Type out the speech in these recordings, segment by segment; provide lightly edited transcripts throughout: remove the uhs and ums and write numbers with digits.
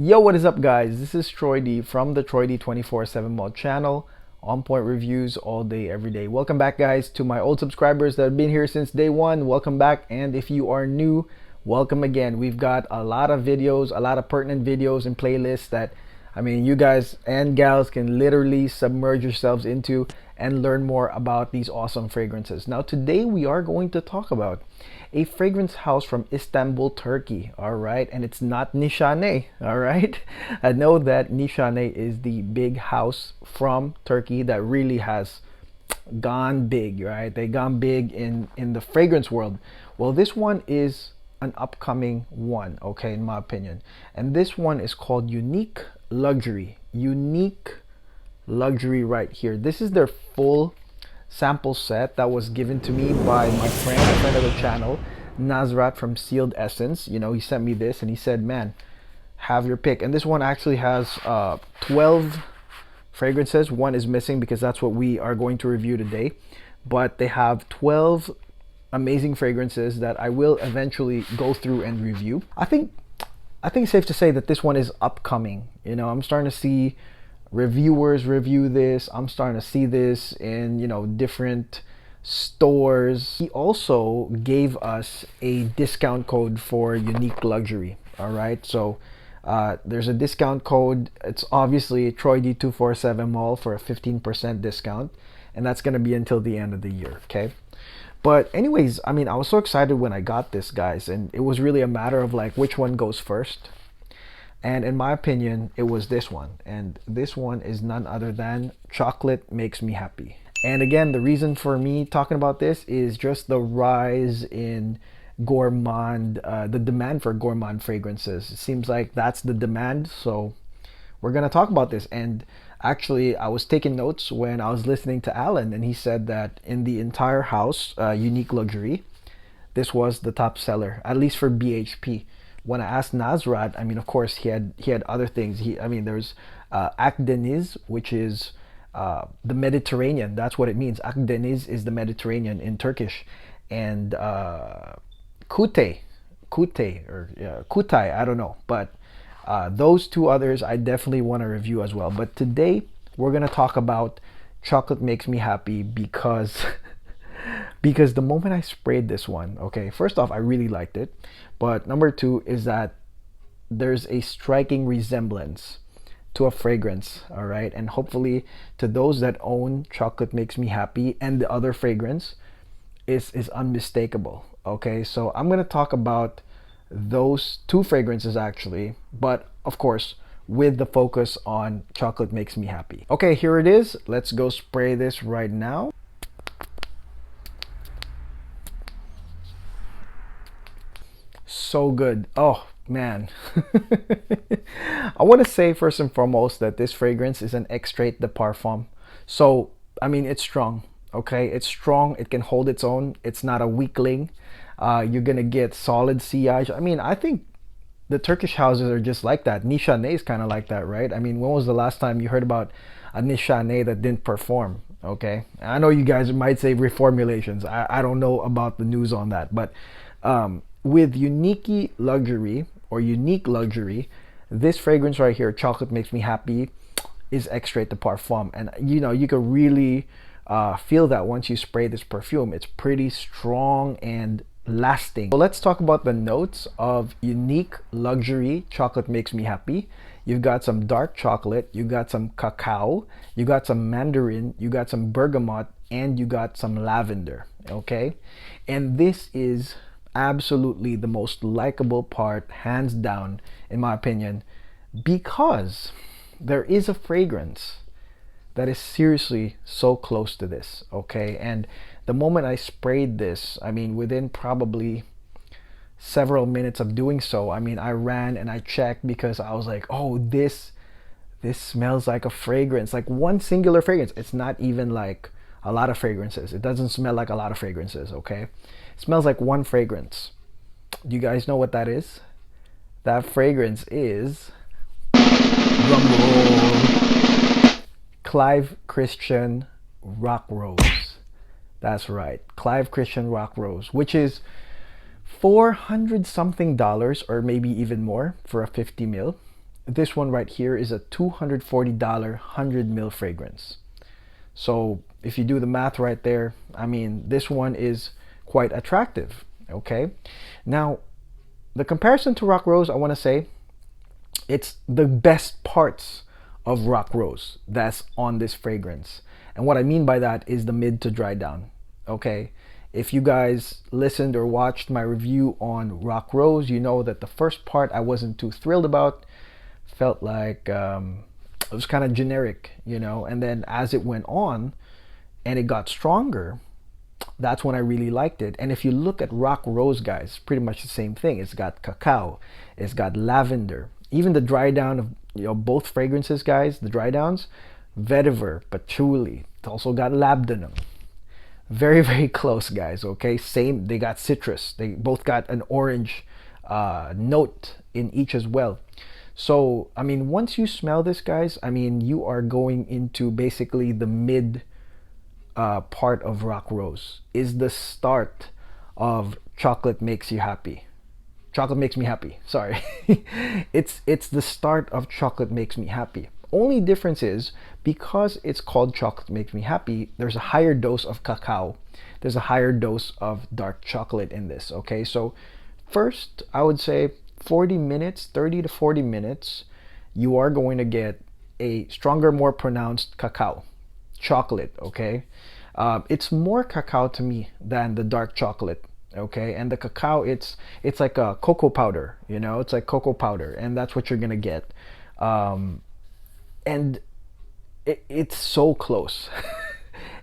Yo, what is up, guys? This is Troy D from the Troy D 24/7 Mod channel. On point reviews all day, every day. Welcome back, guys, to my old subscribers that have been here since day one. Welcome back, and if you are new, welcome again. We've got a lot of videos, a lot of pertinent videos and playlists that you guys and gals can literally submerge yourselves into and learn more about these awesome fragrances. Now, today we are going to talk about a fragrance house from Istanbul, Turkey. All right, and it's not Nishane. All right, I know that Nishane is the big house from Turkey that really has gone big, right? They gone big in the fragrance world. Well, this one is an upcoming one, okay, in my opinion, and this one is called Unique Luxury. Unique Luxury right here. This is their full sample set that was given to me by my friend, a friend of the channel, Nazrat from Sealed Essence. You know, he sent me this and he said, man, have your pick. And this one actually has 12 fragrances. One is missing because that's what we are going to review today, but they have 12 amazing fragrances that I will eventually go through and review. I think it's safe to say that this one is upcoming. You know, I'm starting to see reviewers review this. I'm starting to see this in, you know, different stores. He also gave us a discount code for Unique Luxury. All right, so there's a discount code. It's obviously Troy D247 Mall for a 15% discount, and that's going to be until the end of the year. Okay, but anyways, I was so excited when I got this, guys, and it was really a matter of like which one goes first. And in my opinion, it was this one. And this one is none other than Chocolate Makes Me Happy. And again, the reason for me talking about this is just the rise in gourmand, the demand for gourmand fragrances. It seems like that's the demand. So we're going to talk about this. And actually, I was taking notes when I was listening to Alan, and he said that in the entire house, Unique Luxury, this was the top seller, at least for BHP. When I asked Nazrat, of course he had other things. There's Akdeniz, which is the Mediterranean. That's what it means. Akdeniz is the Mediterranean in Turkish, and Kutay, Kutay, I don't know, but those two others I definitely want to review as well. But today we're gonna talk about Chocolate Makes Me Happy because because the moment I sprayed this one, okay, first off, I really liked it. But number two is that there's a striking resemblance to a fragrance, all right? And hopefully to those that own Chocolate Makes Me Happy and the other fragrance is unmistakable, okay? So I'm gonna talk about those two fragrances actually, but of course, with the focus on Chocolate Makes Me Happy. Okay, here it is. Let's go spray this right now. So good. Oh man. I want to say first and foremost that this fragrance is an extrait de parfum. So it's strong, okay? It's strong. It can hold its own. It's not a weakling. You're gonna get solid sillage. I think the Turkish houses are just like that. Nishane is kind of like that, right? When was the last time you heard about a Nishane that didn't perform? Okay, I know you guys might say reformulations. I don't know about the news on that, but with Unique Luxury, this fragrance right here, Chocolate Makes Me Happy, is extrait de parfum. And you can really feel that once you spray this perfume. It's pretty strong and lasting. So let's talk about the notes of Unique Luxury Chocolate Makes Me Happy. You've got some dark chocolate, you got some cacao, you got some mandarin, you got some bergamot, and you got some lavender, okay? And this is absolutely the most likable part, hands down, in my opinion, because there is a fragrance that is seriously so close to this, okay? And the moment I sprayed this, within probably several minutes of doing so, I ran and I checked because I was like, oh, this smells like a fragrance, like one singular fragrance. It's not even like a lot of fragrances. It doesn't smell like a lot of fragrances, okay? It smells like one fragrance. Do you guys know what that is? That fragrance is, drum roll, Clive Christian Rock Rose. That's right, Clive Christian Rock Rose, which is $400 something, or maybe even more for a 50 ml. this one right here is a $240 100 ml fragrance. So if you do the math right there, I mean, this one is quite attractive. Okay. Now, the comparison to Rock Rose, I want to say it's the best parts of Rock Rose that's on this fragrance. And what I mean by that is the mid to dry down. Okay. If you guys listened or watched my review on Rock Rose, you know that the first part I wasn't too thrilled about. Felt like it was kind of generic, you know. And then as it went on and it got stronger, that's when I really liked it. And if you look at Rock Rose, guys, pretty much the same thing. It's got cacao, it's got lavender, even the dry down of, you know, both fragrances, guys, the dry downs, vetiver, patchouli. It's also got labdanum. Very, very close, guys. Okay, same. They got citrus. They both got an orange note in each as well. So, I mean, once you smell this, guys, I mean, you are going into basically the mid part of Rock Rose. Is the start of Chocolate Makes You Happy. Chocolate Makes Me Happy. Sorry. it's the start of Chocolate Makes Me Happy. Only difference is because it's called Chocolate Makes Me Happy, there's a higher dose of cacao. There's a higher dose of dark chocolate in this. Okay, so first, I would say 40 minutes, 30 to 40 minutes, you are going to get a stronger, more pronounced cacao chocolate. Okay, it's more cacao to me than the dark chocolate. Okay, and the cacao, it's like a cocoa powder, you know, it's like cocoa powder, and that's what you're gonna get. And it's so close.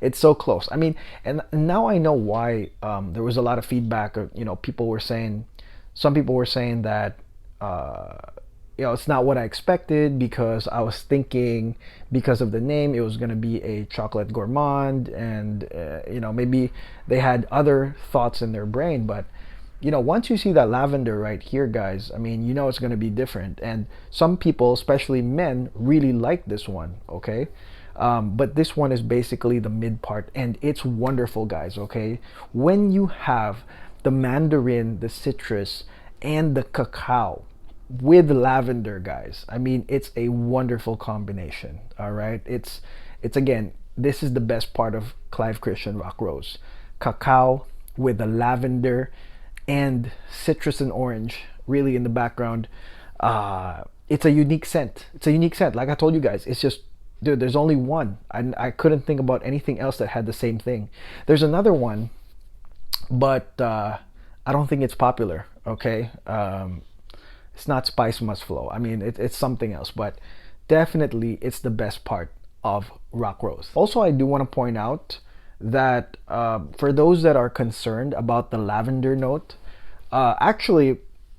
It's so close. I mean, and now I know why there was a lot of feedback. You know, some people were saying that you know, it's not what I expected, because I was thinking because of the name it was going to be a chocolate gourmand, and you know, maybe they had other thoughts in their brain. But you know, once you see that lavender right here, guys, I mean, you know it's going to be different. And some people, especially men, really like this one. Okay, but this one is basically the mid part, and it's wonderful, guys. Okay, when you have the mandarin, the citrus, and the cacao with lavender, guys, I mean, it's a wonderful combination. All right, it's again, this is the best part of Clive Christian Rock Rose. Cacao with the lavender and citrus and orange really in the background. It's a unique scent. It's a unique scent. Like I told you guys, it's just, dude, there's only one. I couldn't think about anything else that had the same thing. There's another one, but I don't think it's popular. Okay, it's not Spice Must Flow. I mean, it's something else, but definitely it's the best part of Rock Rose. Also, I do want to point out that for those that are concerned about the lavender note, actually,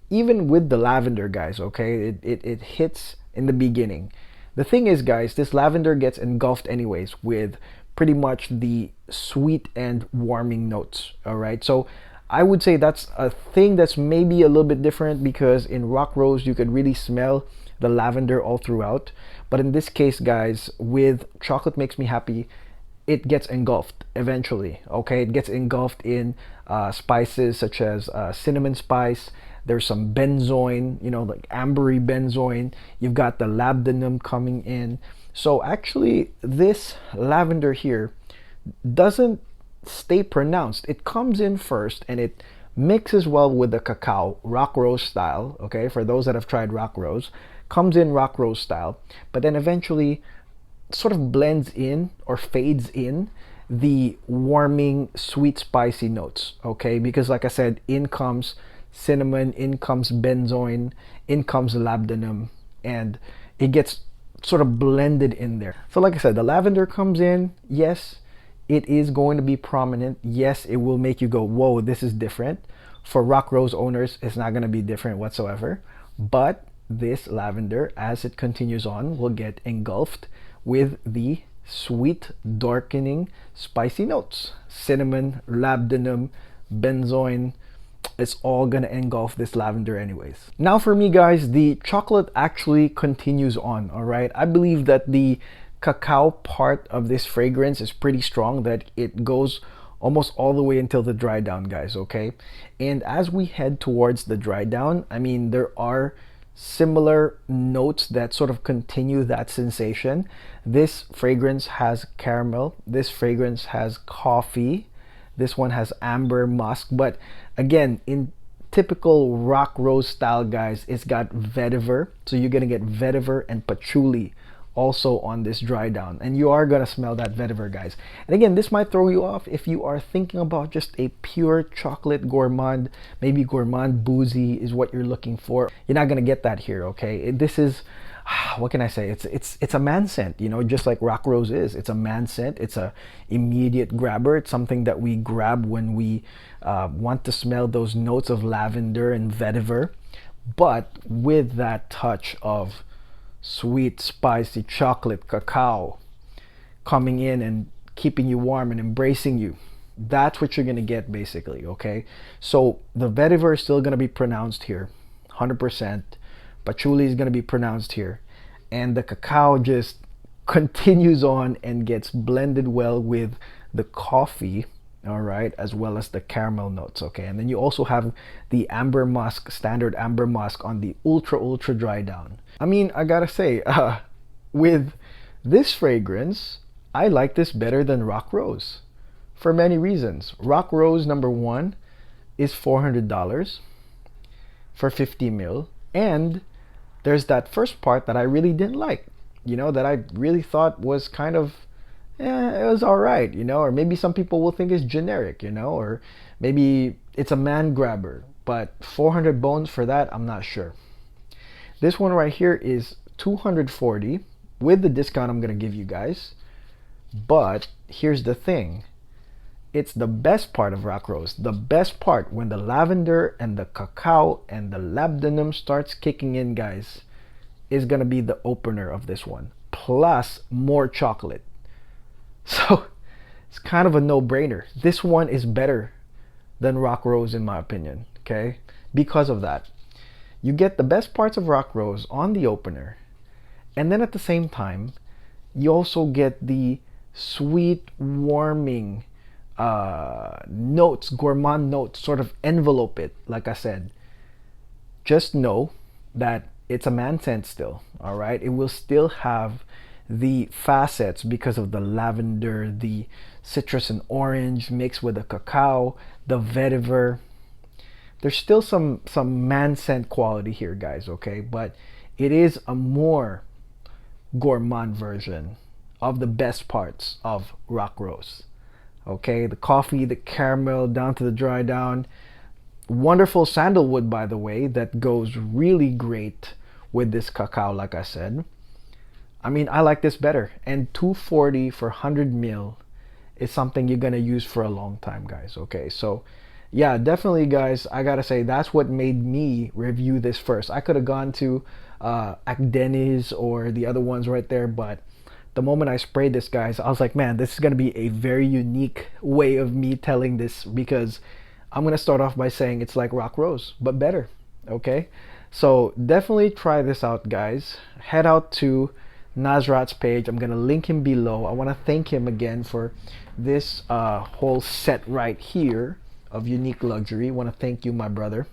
even with the lavender, guys, okay, it hits in the beginning. The thing is, guys, this lavender gets engulfed anyways with pretty much the sweet and warming notes. All right, so I would say that's a thing that's maybe a little bit different, because in Rock Rose you could really smell the lavender all throughout. But in this case, guys, with Chocolate Makes Me Happy, it gets engulfed eventually. Okay, it gets engulfed in spices such as cinnamon spice. There's some benzoin, you know, like ambery benzoin. You've got the labdanum coming in. So actually, this lavender here doesn't stay pronounced. It comes in first and it mixes well with the cacao, Rock Rose style. Okay, for those that have tried Rock Rose, comes in Rock Rose style, but then eventually sort of blends in or fades in the warming sweet spicy notes. Okay, because like I said, in comes cinnamon, in comes benzoin, in comes labdanum, and it gets sort of blended in there. So like I said, the lavender comes in. Yes, it is going to be prominent. Yes, it will make you go, whoa, this is different. For Rock Rose owners, it's not going to be different whatsoever. But this lavender, as it continues on, will get engulfed with the sweet, darkening, spicy notes. Cinnamon, labdanum, benzoin. It's all going to engulf this lavender anyways. Now for me, guys, the chocolate actually continues on, all right? I believe that the cacao part of this fragrance is pretty strong, that it goes almost all the way until the dry down, guys. Okay, and as we head towards the dry down, I mean, there are similar notes that sort of continue that sensation. This fragrance has caramel, this fragrance has coffee, this one has amber musk, but again, in typical rock rose style, guys, it's got vetiver. So you're gonna get vetiver and patchouli also on this dry down, and you are gonna smell that vetiver, guys. And again, this might throw you off if you are thinking about just a pure chocolate gourmand. Maybe gourmand boozy is what you're looking for. You're not gonna get that here, okay? This is what can I say? It's a man scent, you know, just like rock rose is. It's a man scent. It's a immediate grabber. It's something that we grab when we want to smell those notes of lavender and vetiver, but with that touch of sweet, spicy chocolate cacao coming in and keeping you warm and embracing you. That's what you're gonna get basically, okay? So the vetiver is still gonna be pronounced here, 100%. Patchouli is gonna be pronounced here. And the cacao just continues on and gets blended well with the coffee, all right, as well as the caramel notes, okay? And then you also have the amber musk, standard amber musk on the ultra dry down. I mean, I gotta say, with this fragrance, I like this better than rock rose for many reasons. Rock rose, number one, is $400 for 50 mil, and there's that first part that I really didn't like, you know, that I really thought was kind of, it was all right, you know, or maybe some people will think it's generic, you know, or maybe it's a man grabber, but 400 bones for that, I'm not sure. This one right here is 240 with the discount I'm gonna give you guys. But here's the thing, it's the best part of rock rose. The best part, when the lavender and the cacao and the labdanum starts kicking in, guys, is gonna be the opener of this one, plus more chocolate. So it's kind of a no-brainer. This one is better than rock rose in my opinion, okay? Because of that. You get the best parts of rock rose on the opener, and then at the same time, you also get the sweet, warming notes, gourmand notes, sort of envelope it. Like I said, just know that it's a man scent still, all right? It will still have the facets because of the lavender, the citrus and orange mixed with the cacao, the vetiver. There's still some man scent quality here, guys, okay? But it is a more gourmand version of the best parts of rock rose, okay? The coffee, the caramel, down to the dry down. Wonderful sandalwood, by the way, that goes really great with this cacao, like I said. I mean, I like this better. And 240 for 100 mil is something you're gonna use for a long time, guys, okay? So yeah, definitely, guys, I gotta say that's what made me review this first. I could have gone to Akdeniz or the other ones right there, but the moment I sprayed this, guys, I was like, man, this is gonna be a very unique way of me telling this, because I'm gonna start off by saying it's like rock rose, but better, okay? So definitely try this out, guys. Head out to Nazrat's page. I'm gonna link him below. I want to thank him again for this whole set right here of unique luxury. Want to thank you, my brother.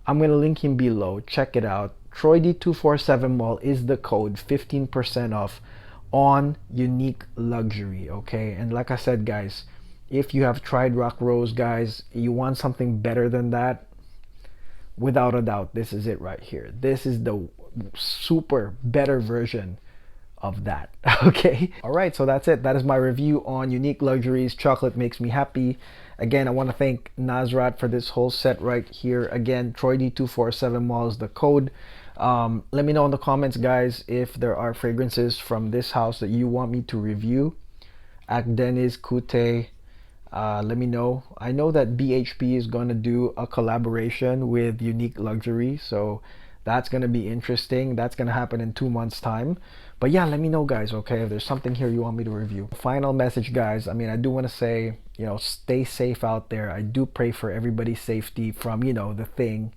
I'm gonna link him below. Check it out. TroyD247 Mall is the code, 15% off on unique luxury, okay? And like I said, guys, if you have tried rock rose, guys, you want something better than that, without a doubt, this is it right here. This is the super better version of that, okay? All right, so that's it. That is my review on unique luxuries. Chocolate makes me happy. Again, I want to thank Nazrat for this whole set right here. Again, TroyD247 Mall is the code. Let me know in the comments, guys, if there are fragrances from this house that you want me to review. Akdeniz, Kute, let me know. I know that BHP is going to do a collaboration with Unique Luxury, so that's going to be interesting. That's going to happen in 2 months time. But yeah, let me know, guys, okay, if there's something here you want me to review. Final message, guys, I mean, I do want to say, you know, stay safe out there. I do pray for everybody's safety from, you know, the thing.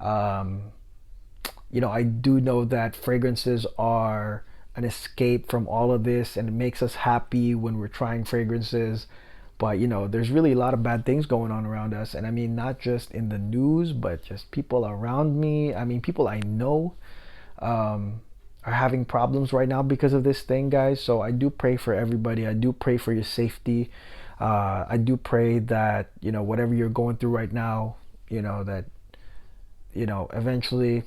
You know, I do know that fragrances are an escape from all of this, and it makes us happy when we're trying fragrances. But you know, there's really a lot of bad things going on around us, and I mean, not just in the news, but just people around me. I mean, people I know are having problems right now because of this thing, guys. So I do pray for everybody. I do pray for your safety. I do pray that, you know, whatever you're going through right now, you know, that, you know, eventually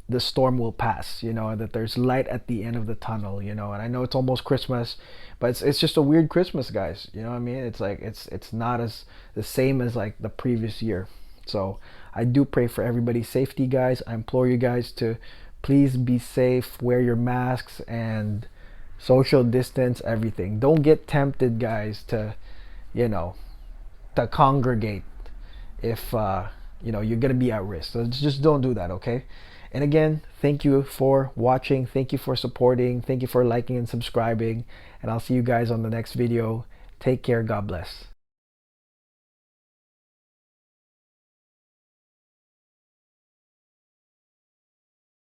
the storm will pass, you know, and that there's light at the end of the tunnel, you know. And I know it's almost Christmas, but it's just a weird Christmas, guys. You know what I mean? It's like it's not as the same as like the previous year. So I do pray for everybody's safety, guys. I implore you guys to please be safe, wear your masks, and social distance everything. Don't get tempted, guys, to, you know, to congregate if you know, you're gonna be at risk. So just don't do that, okay? And again, thank you for watching, thank you for supporting, thank you for liking and subscribing, and I'll see you guys on the next video. Take care. God bless.